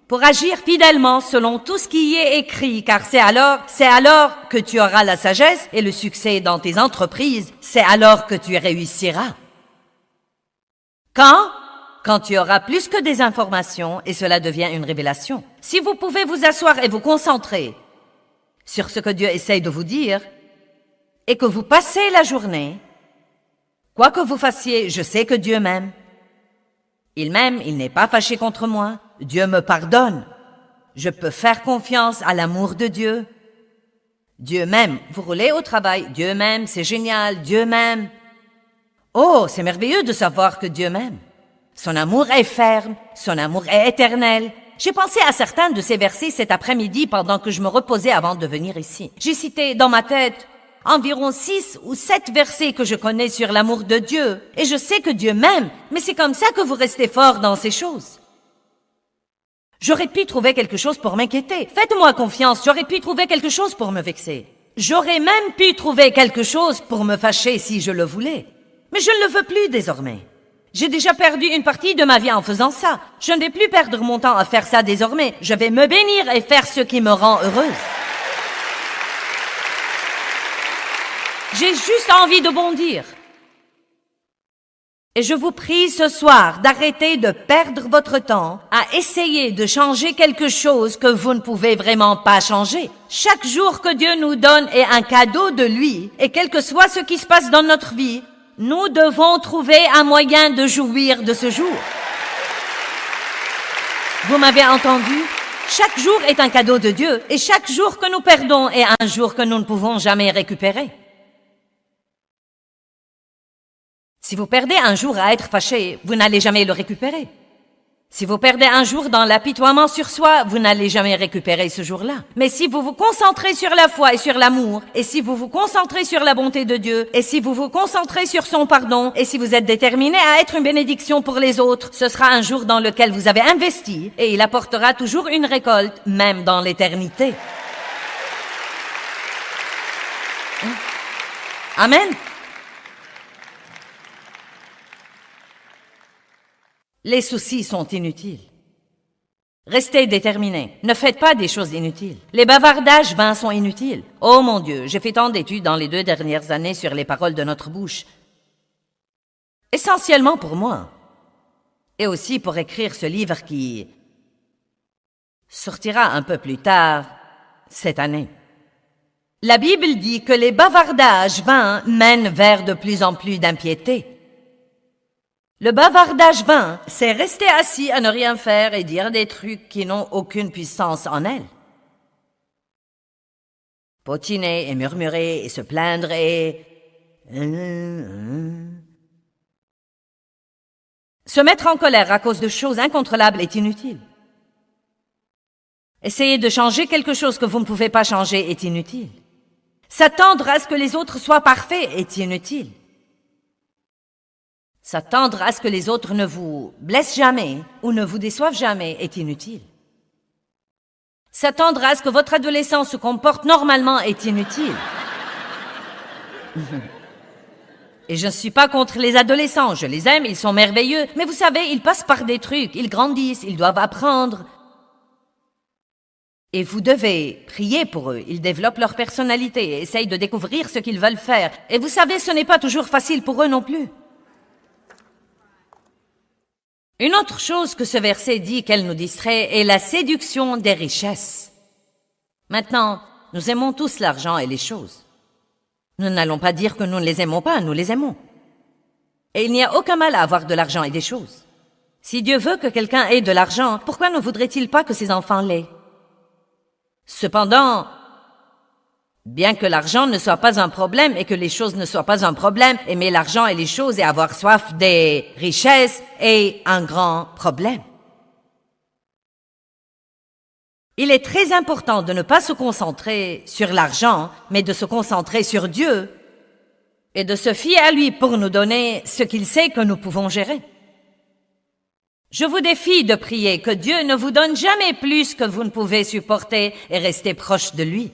pour agir fidèlement selon tout ce qui y est écrit, car c'est alors que tu auras la sagesse et le succès dans tes entreprises, c'est alors que tu réussiras. Quand tu auras plus que des informations et cela devient une révélation. Si vous pouvez vous asseoir et vous concentrer sur ce que Dieu essaye de vous dire et que vous passez la journée, quoi que vous fassiez, je sais que Dieu m'aime. Il m'aime, il n'est pas fâché contre moi. Dieu me pardonne. Je peux faire confiance à l'amour de Dieu. Dieu m'aime. Vous roulez au travail. Dieu m'aime, c'est génial. Dieu m'aime. Oh, c'est merveilleux de savoir que Dieu m'aime. Son amour est ferme. Son amour est éternel. J'ai pensé à certains de ces versets cet après-midi pendant que je me reposais avant de venir ici. J'ai cité dans ma tête environ 6 ou 7 versets que je connais sur l'amour de Dieu. Et je sais que Dieu m'aime, mais c'est comme ça que vous restez fort dans ces choses. J'aurais pu trouver quelque chose pour m'inquiéter. Faites-moi confiance, j'aurais pu trouver quelque chose pour me vexer. J'aurais même pu trouver quelque chose pour me fâcher si je le voulais. Mais je ne le veux plus désormais. J'ai déjà perdu une partie de ma vie en faisant ça. Je ne vais plus perdre mon temps à faire ça désormais. Je vais me bénir et faire ce qui me rend heureuse. J'ai juste envie de bondir. Et je vous prie ce soir d'arrêter de perdre votre temps à essayer de changer quelque chose que vous ne pouvez vraiment pas changer. Chaque jour que Dieu nous donne est un cadeau de lui, et quel que soit ce qui se passe dans notre vie, nous devons trouver un moyen de jouir de ce jour. Vous m'avez entendu? Chaque jour est un cadeau de Dieu, et chaque jour que nous perdons est un jour que nous ne pouvons jamais récupérer. Si vous perdez un jour à être fâché, vous n'allez jamais le récupérer. Si vous perdez un jour dans l'apitoiement sur soi, vous n'allez jamais récupérer ce jour-là. Mais si vous vous concentrez sur la foi et sur l'amour, et si vous vous concentrez sur la bonté de Dieu, et si vous vous concentrez sur son pardon, et si vous êtes déterminé à être une bénédiction pour les autres, ce sera un jour dans lequel vous avez investi, et il apportera toujours une récolte, même dans l'éternité. Amen. Les soucis sont inutiles. Restez déterminés. Ne faites pas des choses inutiles. Les bavardages vains sont inutiles. Oh mon Dieu, j'ai fait tant d'études dans les 2 dernières années sur les paroles de notre bouche. Essentiellement pour moi. Et aussi pour écrire ce livre qui sortira un peu plus tard cette année. La Bible dit que les bavardages vains mènent vers de plus en plus d'impiété. Le bavardage vain, c'est rester assis à ne rien faire et dire des trucs qui n'ont aucune puissance en elles. Potiner et murmurer et se plaindre et... Se mettre en colère à cause de choses incontrôlables est inutile. Essayer de changer quelque chose que vous ne pouvez pas changer est inutile. S'attendre à ce que les autres soient parfaits est inutile. S'attendre à ce que les autres ne vous blessent jamais ou ne vous déçoivent jamais est inutile. S'attendre à ce que votre adolescent se comporte normalement est inutile. Et je ne suis pas contre les adolescents, je les aime, ils sont merveilleux, mais vous savez, ils passent par des trucs, ils grandissent, ils doivent apprendre. Et vous devez prier pour eux, ils développent leur personnalité et essayent de découvrir ce qu'ils veulent faire. Et vous savez, ce n'est pas toujours facile pour eux non plus. Une autre chose que ce verset dit qu'elle nous distrait est la séduction des richesses. Maintenant, nous aimons tous l'argent et les choses. Nous n'allons pas dire que nous ne les aimons pas, nous les aimons. Et il n'y a aucun mal à avoir de l'argent et des choses. Si Dieu veut que quelqu'un ait de l'argent, pourquoi ne voudrait-il pas que ses enfants l'aient? Cependant, bien que l'argent ne soit pas un problème et que les choses ne soient pas un problème, aimer l'argent et les choses et avoir soif des richesses est un grand problème. Il est très important de ne pas se concentrer sur l'argent, mais de se concentrer sur Dieu et de se fier à lui pour nous donner ce qu'il sait que nous pouvons gérer. Je vous défie de prier que Dieu ne vous donne jamais plus que vous ne pouvez supporter et rester proche de lui.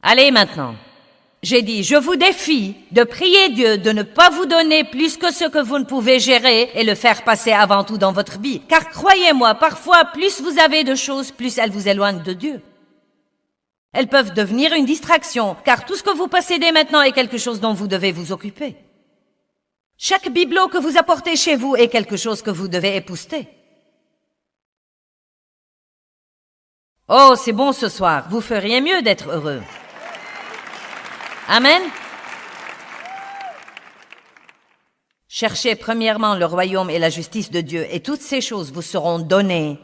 Allez maintenant, j'ai dit, je vous défie de prier Dieu de ne pas vous donner plus que ce que vous ne pouvez gérer et le faire passer avant tout dans votre vie. Car croyez-moi, parfois, plus vous avez de choses, plus elles vous éloignent de Dieu. Elles peuvent devenir une distraction, car tout ce que vous possédez maintenant est quelque chose dont vous devez vous occuper. Chaque bibelot que vous apportez chez vous est quelque chose que vous devez épousseter. Oh, c'est bon ce soir, vous feriez mieux d'être heureux. Amen. Cherchez premièrement le royaume et la justice de Dieu, et toutes ces choses vous seront données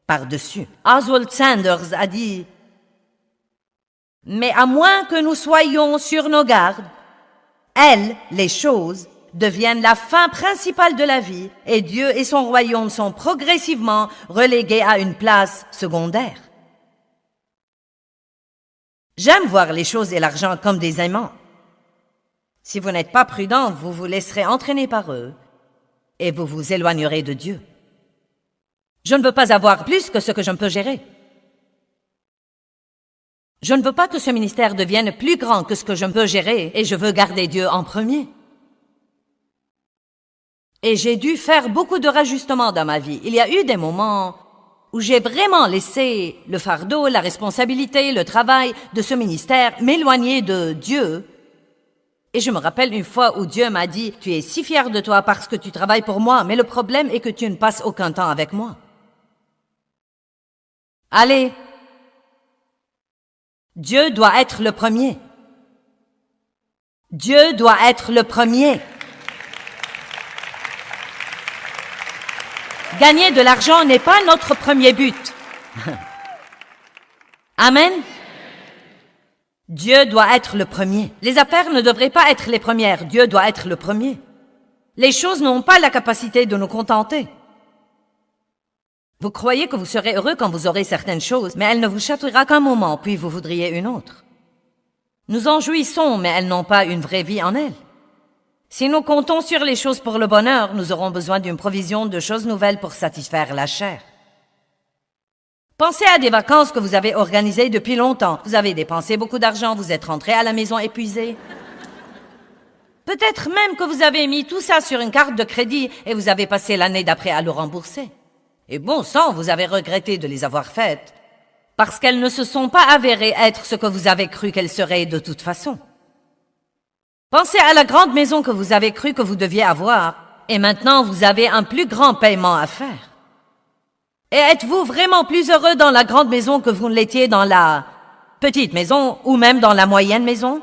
par-dessus. Oswald Sanders a dit, « Mais à moins que nous soyons sur nos gardes, elles, les choses, deviennent la fin principale de la vie, et Dieu et son royaume sont progressivement relégués à une place secondaire. » J'aime voir les choses et l'argent comme des aimants. Si vous n'êtes pas prudent, vous vous laisserez entraîner par eux et vous vous éloignerez de Dieu. Je ne veux pas avoir plus que ce que je peux gérer. Je ne veux pas que ce ministère devienne plus grand que ce que je peux gérer et je veux garder Dieu en premier. Et j'ai dû faire beaucoup de rajustements dans ma vie. Il y a eu des moments où j'ai vraiment laissé le fardeau, la responsabilité, le travail de ce ministère m'éloigner de Dieu. Et je me rappelle une fois où Dieu m'a dit, « Tu es si fier de toi parce que tu travailles pour moi, mais le problème est que tu ne passes aucun temps avec moi. » Allez, Dieu doit être le premier. Dieu doit être le premier. Gagner de l'argent n'est pas notre premier but. Amen. Dieu doit être le premier. Les affaires ne devraient pas être les premières. Dieu doit être le premier. Les choses n'ont pas la capacité de nous contenter. Vous croyez que vous serez heureux quand vous aurez certaines choses, mais elle ne vous chatouillera qu'un moment, puis vous voudriez une autre. Nous en jouissons, mais elles n'ont pas une vraie vie en elles. Si nous comptons sur les choses pour le bonheur, nous aurons besoin d'une provision de choses nouvelles pour satisfaire la chair. Pensez à des vacances que vous avez organisées depuis longtemps. Vous avez dépensé beaucoup d'argent, vous êtes rentré à la maison épuisé. Peut-être même que vous avez mis tout ça sur une carte de crédit et vous avez passé l'année d'après à le rembourser. Et bon sang, vous avez regretté de les avoir faites, parce qu'elles ne se sont pas avérées être ce que vous avez cru qu'elles seraient de toute façon. Pensez à la grande maison que vous avez cru que vous deviez avoir, et maintenant vous avez un plus grand paiement à faire. Et êtes-vous vraiment plus heureux dans la grande maison que vous ne l'étiez dans la petite maison, ou même dans la moyenne maison?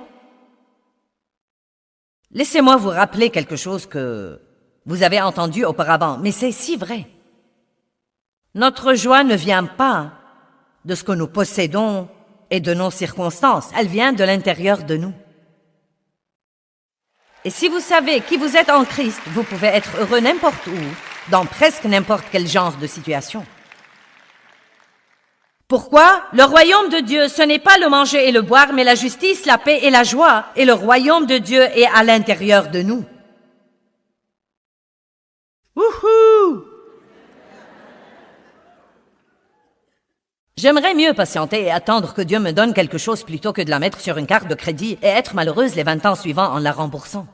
Laissez-moi vous rappeler quelque chose que vous avez entendu auparavant, mais c'est si vrai. Notre joie ne vient pas de ce que nous possédons et de nos circonstances, elle vient de l'intérieur de nous. Et si vous savez qui vous êtes en Christ, vous pouvez être heureux n'importe où, dans presque n'importe quel genre de situation. Pourquoi? Le royaume de Dieu, ce n'est pas le manger et le boire, mais la justice, la paix et la joie. Et le royaume de Dieu est à l'intérieur de nous. Wouhou! J'aimerais mieux patienter et attendre que Dieu me donne quelque chose plutôt que de la mettre sur une carte de crédit et être malheureuse les 20 ans suivants en la remboursant.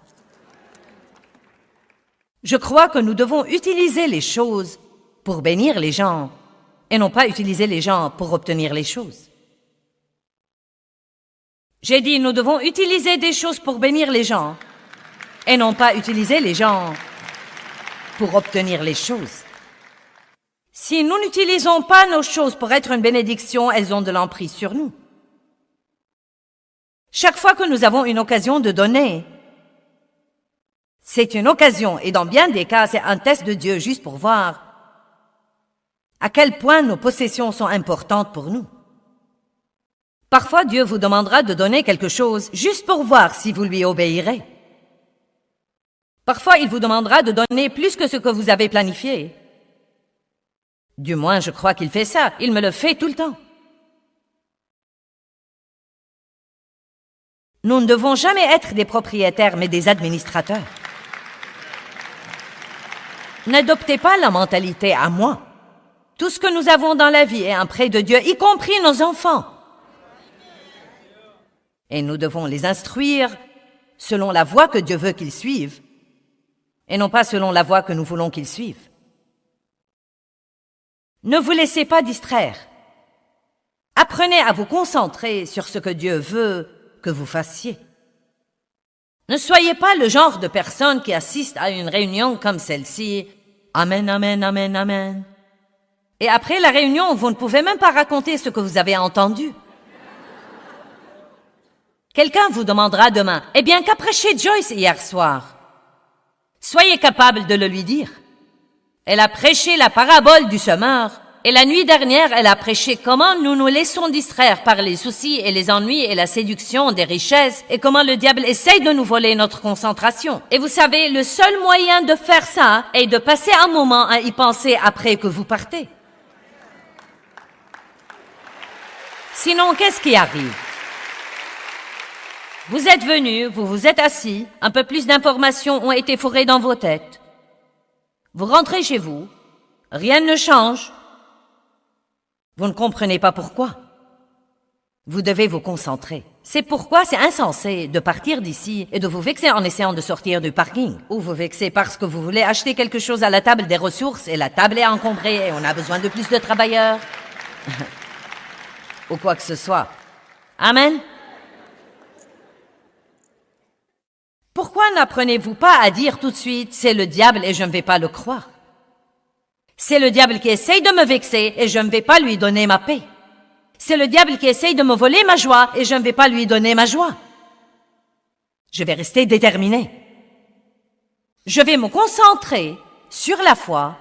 Je crois que nous devons utiliser les choses pour bénir les gens et non pas utiliser les gens pour obtenir les choses. J'ai dit, nous devons utiliser des choses pour bénir les gens et non pas utiliser les gens pour obtenir les choses. Si nous n'utilisons pas nos choses pour être une bénédiction, elles ont de l'emprise sur nous. Chaque fois que nous avons une occasion de donner, c'est une occasion, et dans bien des cas, c'est un test de Dieu juste pour voir à quel point nos possessions sont importantes pour nous. Parfois, Dieu vous demandera de donner quelque chose juste pour voir si vous lui obéirez. Parfois, il vous demandera de donner plus que ce que vous avez planifié. Du moins, je crois qu'il fait ça. Il me le fait tout le temps. Nous ne devons jamais être des propriétaires, mais des administrateurs. N'adoptez pas la mentalité à moi. Tout ce que nous avons dans la vie est un prêt de Dieu, y compris nos enfants. Et nous devons les instruire selon la voie que Dieu veut qu'ils suivent, et non pas selon la voie que nous voulons qu'ils suivent. Ne vous laissez pas distraire. Apprenez à vous concentrer sur ce que Dieu veut que vous fassiez. Ne soyez pas le genre de personne qui assiste à une réunion comme celle-ci. Amen, amen, amen, amen. Et après la réunion, vous ne pouvez même pas raconter ce que vous avez entendu. Quelqu'un vous demandera demain, « Eh bien, qu'a prêché Joyce hier soir ?» Soyez capable de le lui dire. Elle a prêché la parabole du semeur, et la nuit dernière, elle a prêché comment nous nous laissons distraire par les soucis et les ennuis et la séduction des richesses, et comment le diable essaye de nous voler notre concentration. Et vous savez, le seul moyen de faire ça est de passer un moment à y penser après que vous partez. Sinon, qu'est-ce qui arrive? Vous êtes venus, vous vous êtes assis, un peu plus d'informations ont été fourrées dans vos têtes. Vous rentrez chez vous, rien ne change. Vous ne comprenez pas pourquoi. Vous devez vous concentrer. C'est pourquoi c'est insensé de partir d'ici et de vous vexer en essayant de sortir du parking. Ou vous vexer parce que vous voulez acheter quelque chose à la table des ressources et la table est encombrée et on a besoin de plus de travailleurs. Ou quoi que ce soit. Amen. Pourquoi n'apprenez-vous pas à dire tout de suite « c'est le diable et je ne vais pas le croire ». C'est le diable qui essaye de me vexer et je ne vais pas lui donner ma paix. C'est le diable qui essaye de me voler ma joie et je ne vais pas lui donner ma joie. Je vais rester déterminé. Je vais me concentrer sur la foi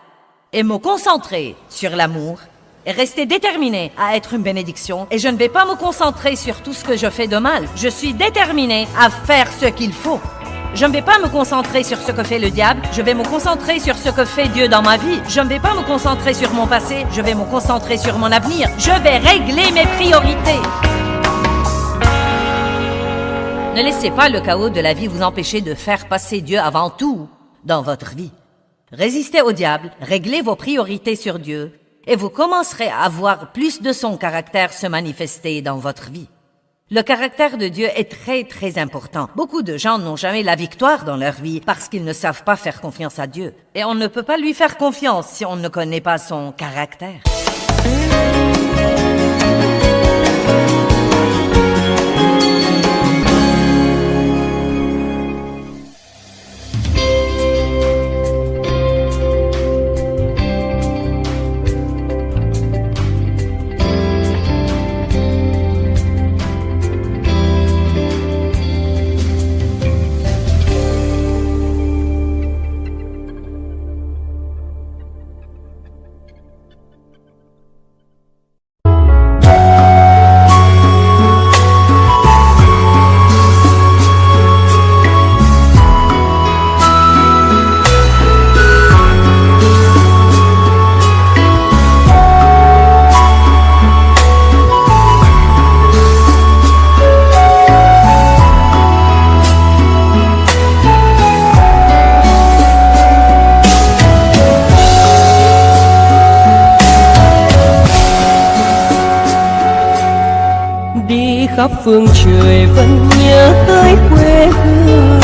et me concentrer sur l'amour et rester déterminé à être une bénédiction et je ne vais pas me concentrer sur tout ce que je fais de mal. Je suis déterminé à faire ce qu'il faut. Je ne vais pas me concentrer sur ce que fait le diable, je vais me concentrer sur ce que fait Dieu dans ma vie. Je ne vais pas me concentrer sur mon passé, je vais me concentrer sur mon avenir. Je vais régler mes priorités. Ne laissez pas le chaos de la vie vous empêcher de faire passer Dieu avant tout dans votre vie. Résistez au diable, réglez vos priorités sur Dieu et vous commencerez à voir plus de son caractère se manifester dans votre vie. Le caractère de Dieu est très, très important. Beaucoup de gens n'ont jamais la victoire dans leur vie parce qu'ils ne savent pas faire confiance à Dieu. Et on ne peut pas lui faire confiance si on ne connaît pas son caractère. khắp phương trời vẫn nhớ tới quê hương.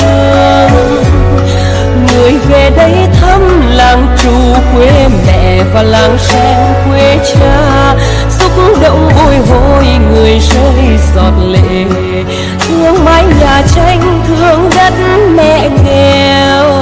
Người về đây thăm làng trù quê mẹ và làng sen quê cha, xúc động bồi hồi người rơi giọt lệ, thương mái nhà tranh thương đất mẹ nghèo.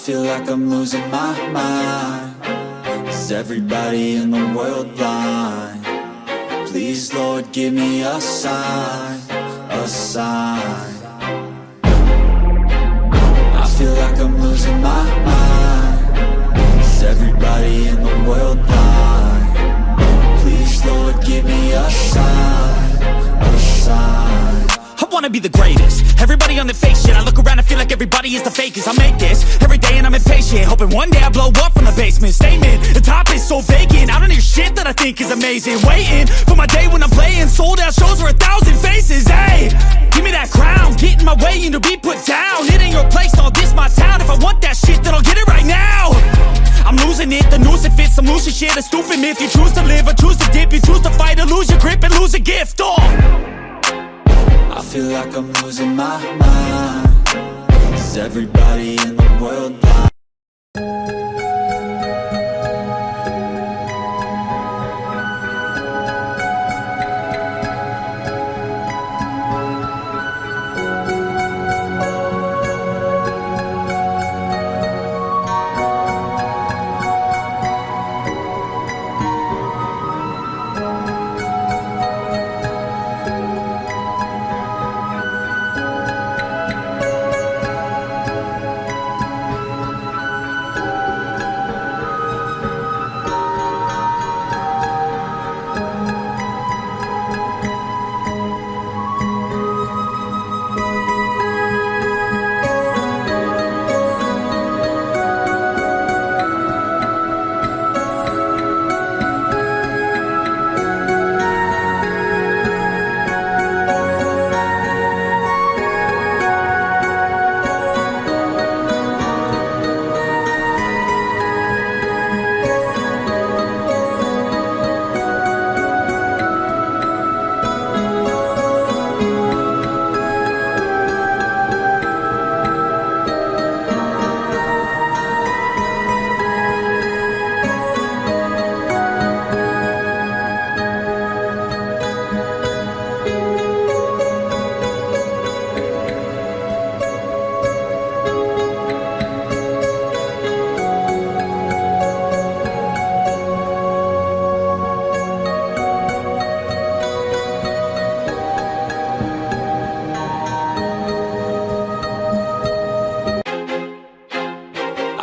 feel like I'm losing my mind. Is everybody in the world blind? Please, Lord, give me a sign, a sign. I feel like I'm losing my mind. Is everybody in the world blind? Please, Lord, give me a sign, a sign. I wanna be the greatest. Everybody on the fake shit. I look around and feel like everybody is the fakest. I make this every day and I'm impatient, hoping one day I blow up from the basement. Statement, the top is so vacant. I don't hear shit that I think is amazing. Waiting for my day when I'm playing sold out shows for 1,000 faces. Hey, give me that crown, get in my way and to be put down. It ain't your place, all this my town. If I want that shit, then I'll get it right now. I'm losing it, the noose it fits. I'm losing shit, a stupid myth. You choose to live or choose to dip. You choose to fight or lose your grip and lose a gift. I feel like I'm losing my mind. Is everybody in the world blind?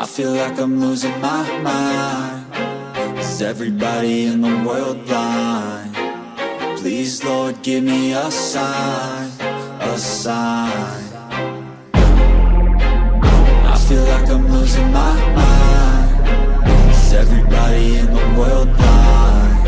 I feel like I'm losing my mind. Is everybody in the world blind? Please, Lord, give me a sign, a sign. I feel like I'm losing my mind. Is everybody in the world blind?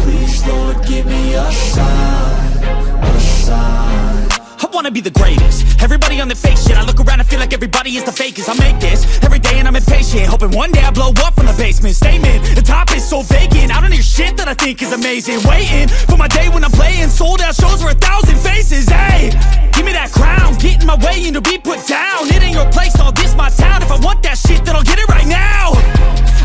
Please, Lord, give me a sign, a sign. I wanna be the greatest. Everybody on the fake shit. I look around and feel like everybody is the fakest. I make this every day and I'm impatient, hoping one day I blow up from the basement. Statement, the top is so vacant. I don't hear shit that I think is amazing. Waiting for my day when I'm playing sold out shows for 1,000 faces. Hey, give me that crown, get in my way and to be put down. It ain't your place, all this my town. If I want that shit, then I'll get it right now.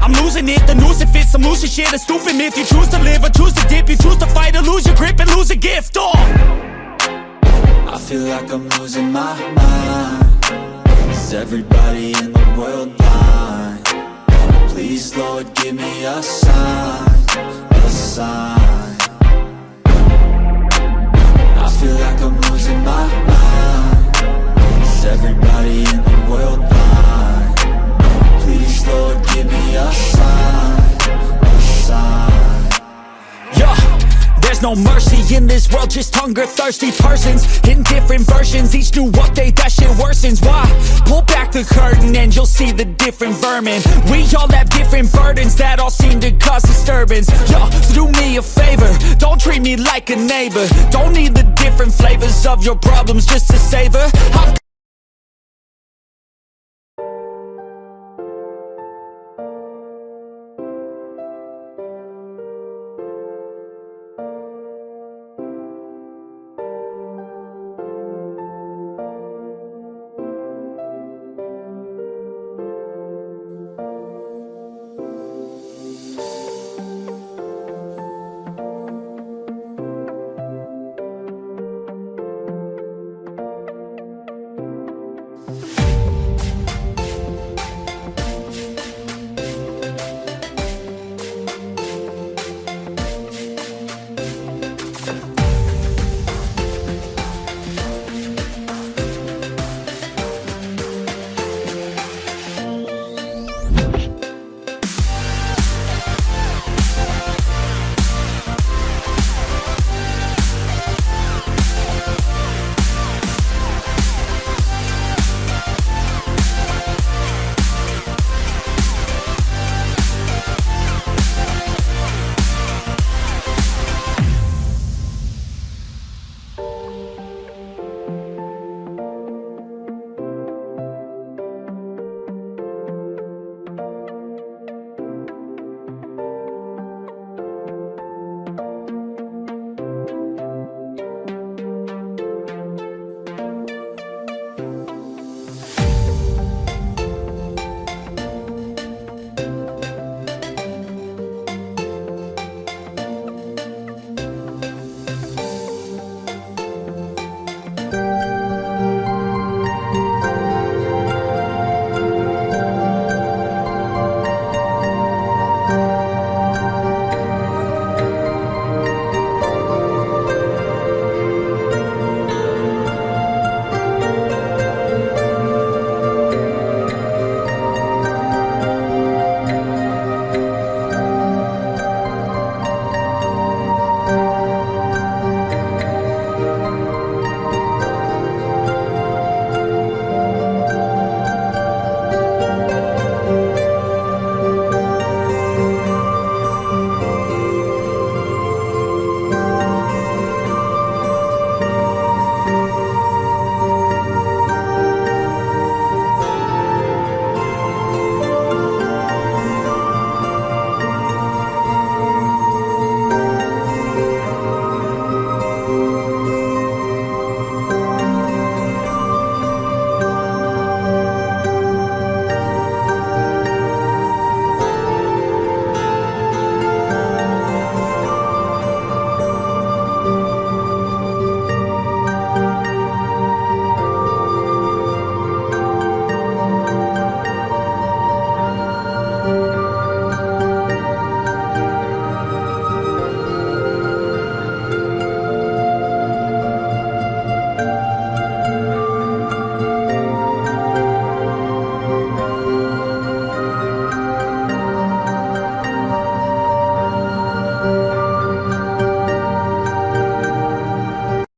I'm losing it, the noose it fits. I'm losing shit, a stupid myth. You choose to live or choose to dip. You choose to fight or lose your grip and lose a gift. I feel like I'm losing my mind. Is everybody in the world blind? Please, Lord, give me a sign, a sign. I feel like I'm losing my mind. Is everybody in the world blind? Please, Lord, give me a sign, a sign. Yeah. There's no mercy in this world, just hunger-thirsty persons in different versions. Each new update, that shit worsens. Why? Pull back the curtain and you'll see the different vermin. We all have different burdens that all seem to cause disturbance. Yo, so do me a favor, don't treat me like a neighbor. Don't need the different flavors of your problems just to savor.